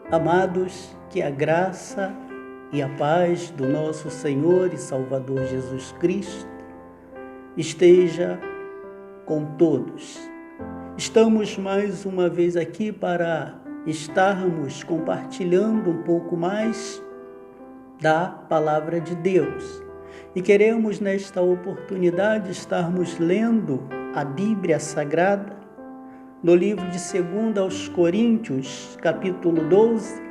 Amados, que a graça e a paz do nosso Senhor e Salvador Jesus Cristo esteja com todos. Estamos mais uma vez aqui para estarmos compartilhando um pouco mais da Palavra de Deus. E queremos nesta oportunidade estarmos lendo a Bíblia Sagrada no livro de 2 aos Coríntios, capítulo 12,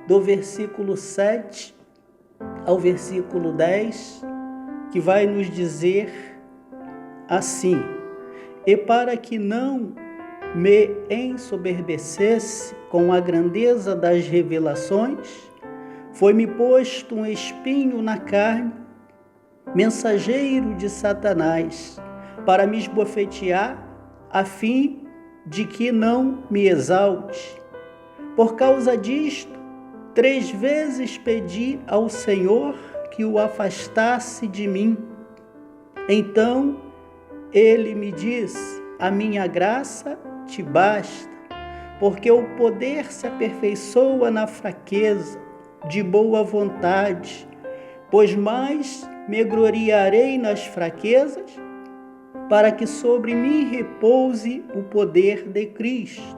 do versículo 7 ao versículo 10, que vai nos dizer assim: E para que não me ensoberbecesse com a grandeza das revelações, foi-me posto um espinho na carne, mensageiro de Satanás, para me esbofetear, a fim de que não me exalte. Por causa disto, 3 vezes pedi ao Senhor que o afastasse de mim. Então ele me disse: a minha graça te basta, porque o poder se aperfeiçoa na fraqueza. De boa vontade, pois mais me gloriarei nas fraquezas, para que sobre mim repouse o poder de Cristo.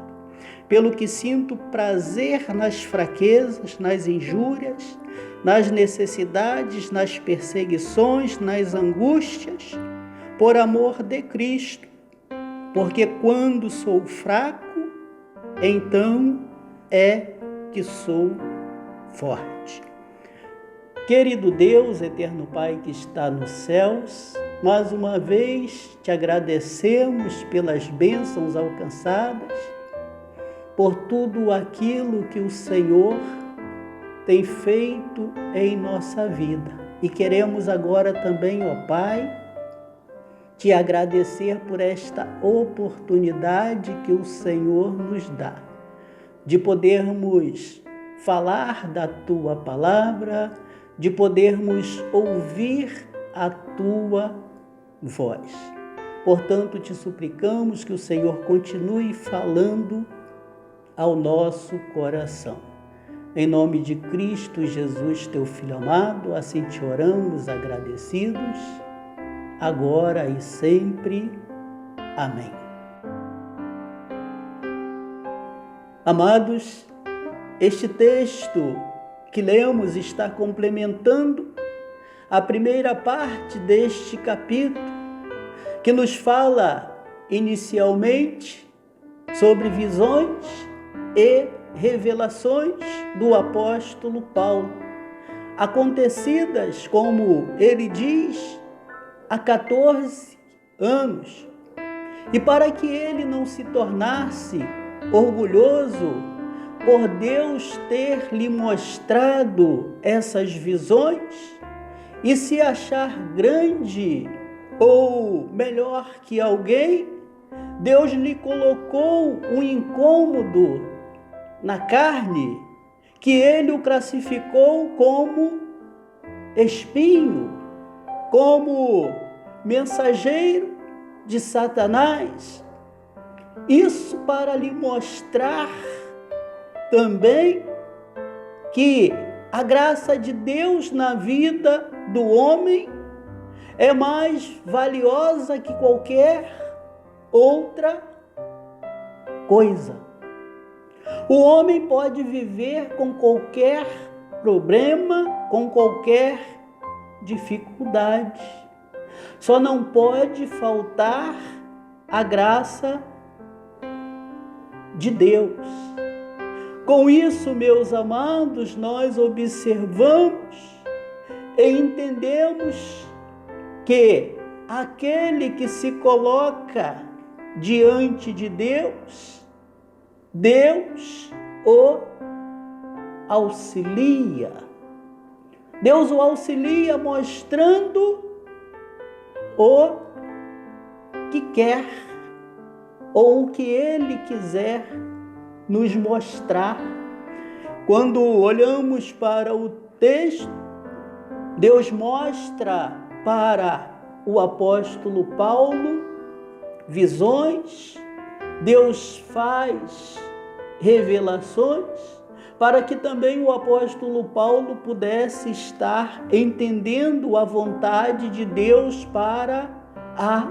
Pelo que sinto prazer nas fraquezas, nas injúrias, nas necessidades, nas perseguições, nas angústias, por amor de Cristo. Porque quando sou fraco, então é que sou forte. Querido Deus, eterno Pai que está nos céus, mais uma vez te agradecemos pelas bênçãos alcançadas, por tudo aquilo que o Senhor tem feito em nossa vida. E queremos agora também, ó Pai, te agradecer por esta oportunidade que o Senhor nos dá, de podermos falar da Tua palavra, de podermos ouvir a Tua voz. Portanto, te suplicamos que o Senhor continue falando ao nosso coração. Em nome de Cristo Jesus, teu Filho amado, assim te oramos agradecidos, agora e sempre. Amém. Amados, este texto que lemos está complementando a primeira parte deste capítulo, que nos fala inicialmente sobre visões e revelações do apóstolo Paulo, acontecidas, como ele diz, há 14 anos. E para que ele não se tornasse orgulhoso por Deus ter lhe mostrado essas visões e se achar grande ou melhor que alguém, Deus lhe colocou um incômodo na carne, que ele o classificou como espinho, como mensageiro de Satanás. Isso para lhe mostrar também que a graça de Deus na vida do homem é mais valiosa que qualquer outra coisa. O homem pode viver com qualquer problema, com qualquer dificuldade. Só não pode faltar a graça de Deus. Com isso, meus amados, nós observamos e entendemos que aquele que se coloca diante de Deus, Deus o auxilia. Deus o auxilia mostrando o que quer ou o que Ele quiser nos mostrar. Quando olhamos para o texto, Deus mostra para o apóstolo Paulo visões, Deus faz revelações para que também o apóstolo Paulo pudesse estar entendendo a vontade de Deus para a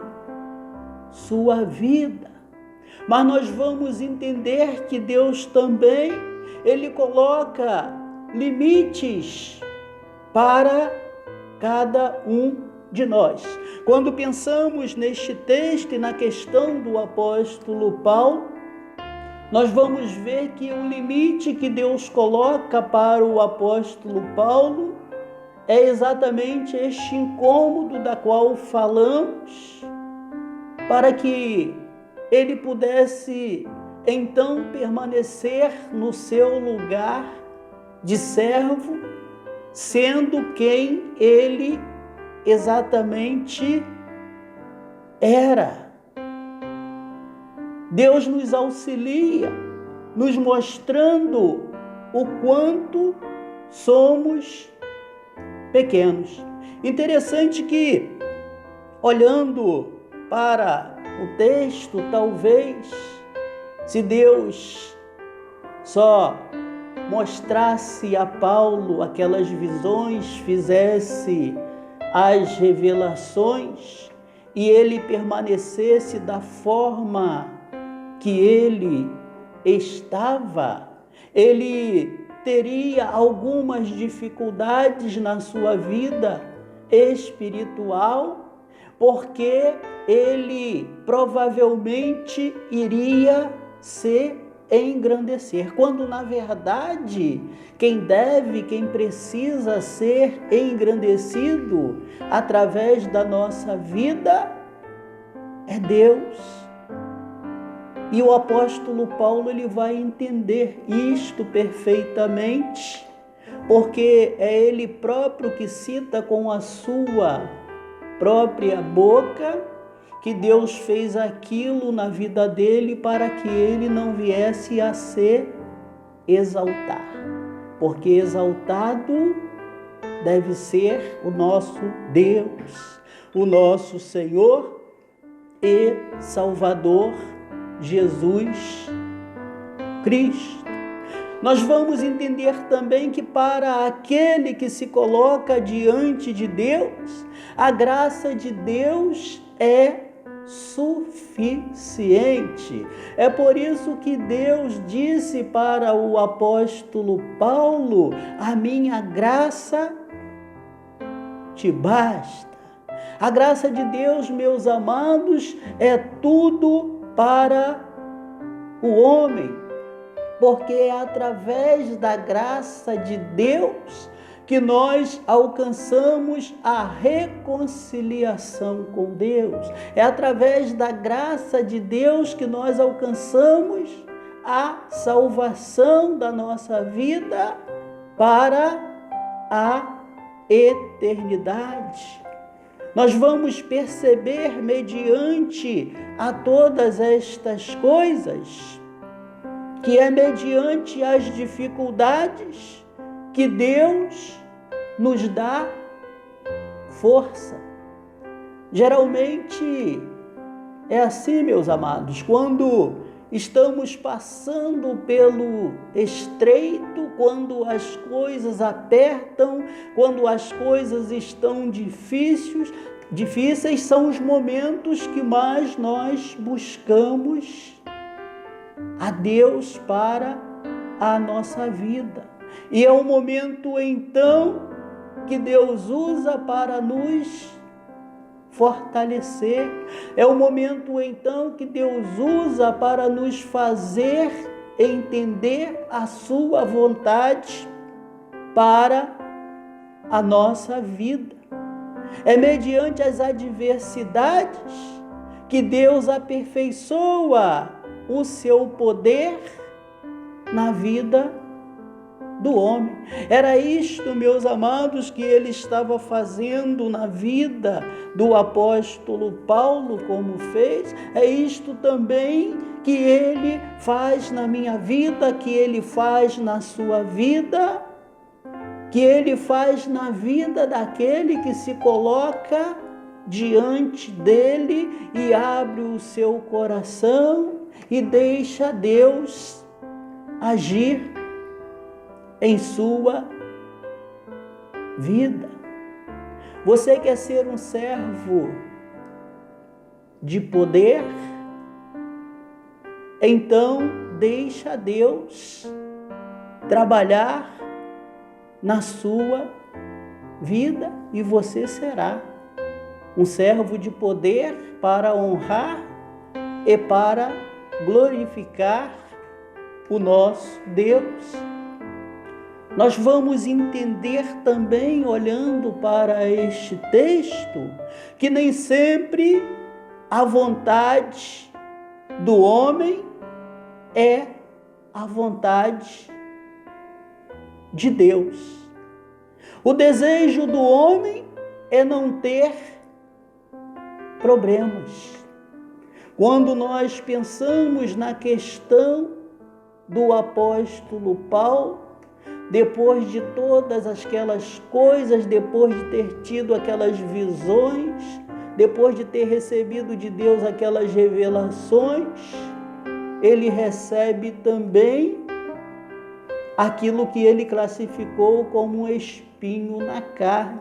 sua vida. Mas nós vamos entender que Deus também, Ele coloca limites para cada um de nós. Quando pensamos neste texto e na questão do apóstolo Paulo, nós vamos ver que o limite que Deus coloca para o apóstolo Paulo é exatamente este incômodo da qual falamos, para que ele pudesse então permanecer no seu lugar de servo, sendo quem ele exatamente era. Deus nos auxilia, nos mostrando o quanto somos pequenos. Interessante que, olhando para o texto, talvez, se Deus só mostrasse a Paulo aquelas visões, fizesse as revelações e ele permanecesse da forma que ele estava, ele teria algumas dificuldades na sua vida espiritual, porque ele provavelmente iria se engrandecer, quando na verdade quem precisa ser engrandecido através da nossa vida é Deus. E o apóstolo Paulo ele vai entender isto perfeitamente, porque é ele próprio que cita com a sua própria boca que Deus fez aquilo na vida dele para que ele não viesse a se exaltar, porque exaltado deve ser o nosso Deus, o nosso Senhor e Salvador Jesus Cristo. Nós vamos entender também que para aquele que se coloca diante de Deus, a graça de Deus é suficiente. É por isso que Deus disse para o apóstolo Paulo: a minha graça te basta. A graça de Deus, meus amados, é tudo para o homem, porque é através da graça de Deus que nós alcançamos a reconciliação com Deus. É através da graça de Deus que nós alcançamos a salvação da nossa vida para a eternidade. Nós vamos perceber, mediante a todas estas coisas, que é mediante as dificuldades que Deus nos dá força. Geralmente é assim, meus amados, quando estamos passando pelo estreito, quando as coisas apertam, quando as coisas estão difíceis, são os momentos que mais nós buscamos a Deus para a nossa vida. E é o momento então que Deus usa para nos fortalecer. É o momento então que Deus usa para nos fazer entender a sua vontade para a nossa vida. É mediante as adversidades que Deus aperfeiçoa o seu poder na vida do homem. Era isto, meus amados, que ele estava fazendo na vida do apóstolo Paulo, como fez. É isto também que ele faz na minha vida, que ele faz na sua vida, que ele faz na vida daquele que se coloca diante dele e abre o seu coração e deixa Deus agir em sua vida. Você quer ser um servo de poder? Então, deixa Deus trabalhar na sua vida e você será um servo de poder para honrar e para glorificar o nosso Deus. Nós vamos entender também, olhando para este texto, que nem sempre a vontade do homem é a vontade de Deus. O desejo do homem é não ter problemas. Quando nós pensamos na questão do apóstolo Paulo, depois de todas aquelas coisas, depois de ter tido aquelas visões, depois de ter recebido de Deus aquelas revelações, ele recebe também aquilo que ele classificou como um espinho na carne.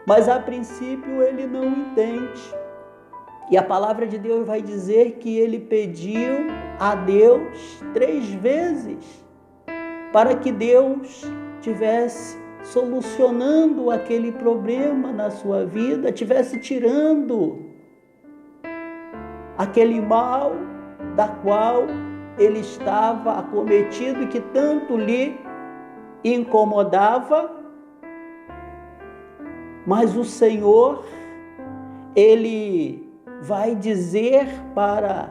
Mas a princípio ele não entende. E a palavra de Deus vai dizer que ele pediu a Deus 3 vezes para que Deus tivesse solucionando aquele problema na sua vida, tivesse tirando aquele mal da qual ele estava acometido e que tanto lhe incomodava. Mas o Senhor, ele vai dizer para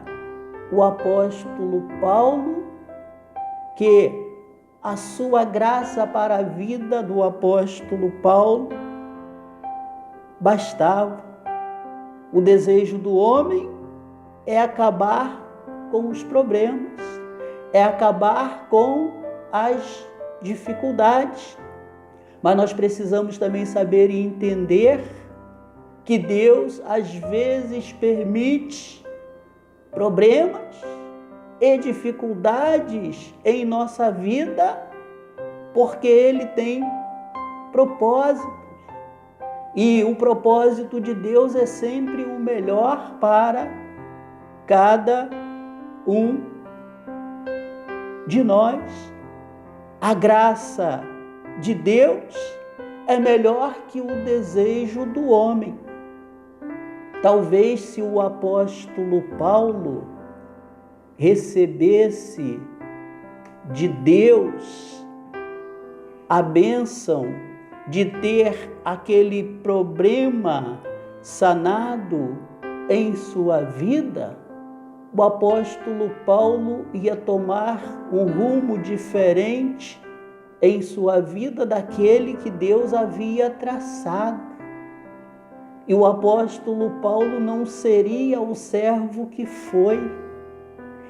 o apóstolo Paulo que a sua graça para a vida do apóstolo Paulo bastava. O desejo do homem é acabar com os problemas, é acabar com as dificuldades. Mas nós precisamos também saber e entender que Deus às vezes permite problemas e dificuldades em nossa vida, porque Ele tem propósitos. E o propósito de Deus é sempre o melhor para cada um de nós. A graça de Deus é melhor que o desejo do homem. Talvez se o apóstolo Paulo recebesse de Deus a bênção de ter aquele problema sanado em sua vida, o apóstolo Paulo ia tomar um rumo diferente em sua vida daquele que Deus havia traçado. E o apóstolo Paulo não seria o servo que foi.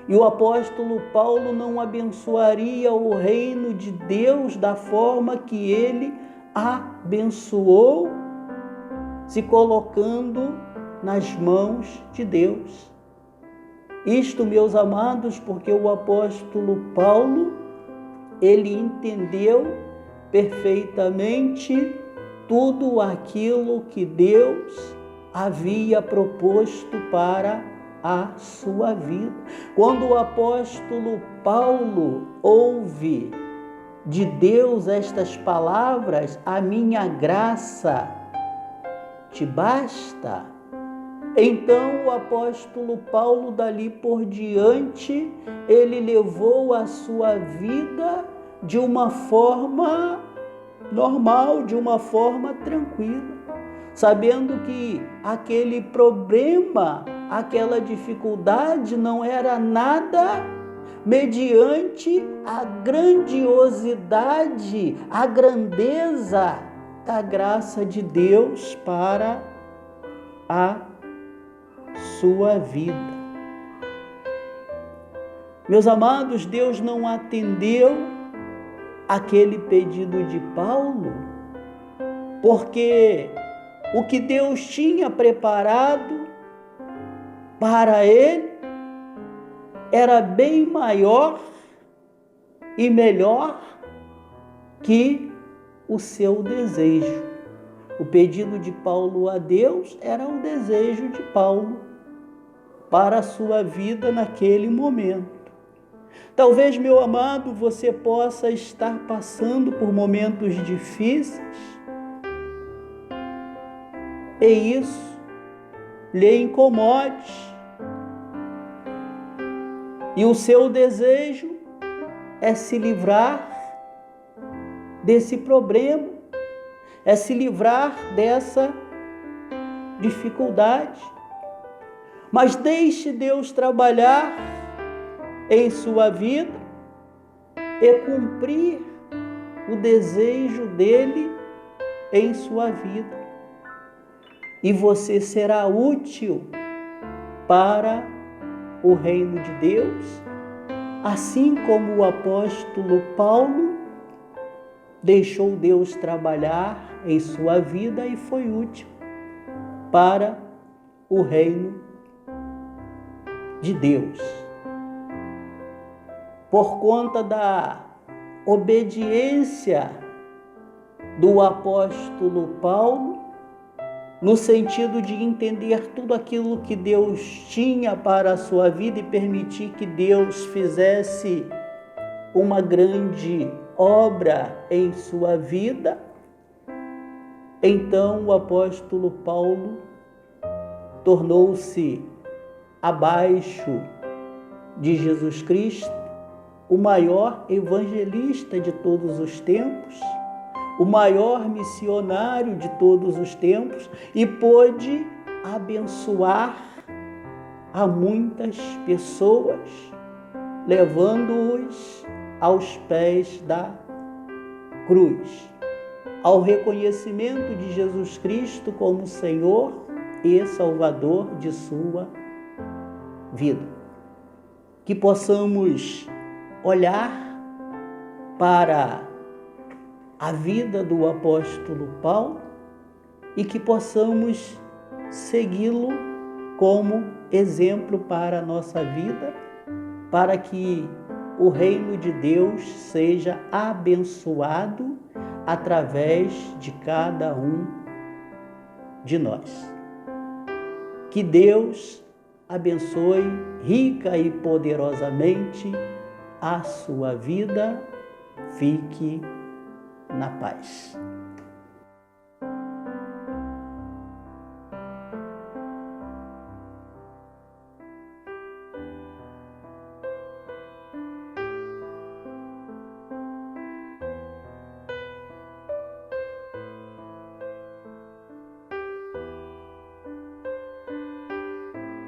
E o apóstolo Paulo não abençoaria o reino de Deus da forma que ele abençoou, se colocando nas mãos de Deus. Isto, meus amados, porque o apóstolo Paulo, ele entendeu perfeitamente tudo aquilo que Deus havia proposto para a sua vida. Quando o apóstolo Paulo ouve de Deus estas palavras, a minha graça te basta, então o apóstolo Paulo, dali por diante, ele levou a sua vida de uma forma normal, de uma forma tranquila, sabendo que aquele problema, aquela dificuldade não era nada mediante a grandiosidade, a grandeza da graça de Deus para a sua vida. Meus amados, Deus não atendeu aquele pedido de Paulo, porque o que Deus tinha preparado para ele era bem maior e melhor que o seu desejo. O pedido de Paulo a Deus era o desejo de Paulo para a sua vida naquele momento. Talvez, meu amado, você possa estar passando por momentos difíceis e isso lhe incomode. E o seu desejo é se livrar desse problema, é se livrar dessa dificuldade. Mas deixe Deus trabalhar em sua vida e cumprir o desejo dele em sua vida. E você será útil para o reino de Deus, assim como o apóstolo Paulo deixou Deus trabalhar em sua vida e foi útil para o reino de Deus. Por conta da obediência do apóstolo Paulo, no sentido de entender tudo aquilo que Deus tinha para a sua vida e permitir que Deus fizesse uma grande obra em sua vida, então o apóstolo Paulo tornou-se, abaixo de Jesus Cristo, o maior evangelista de todos os tempos, o maior missionário de todos os tempos, e pôde abençoar a muitas pessoas, levando-os aos pés da cruz, ao reconhecimento de Jesus Cristo como Senhor e Salvador de sua vida. Que possamos olhar para a vida do apóstolo Paulo e que possamos segui-lo como exemplo para a nossa vida, para que o reino de Deus seja abençoado através de cada um de nós. Que Deus abençoe rica e poderosamente a sua vida. Fique na paz.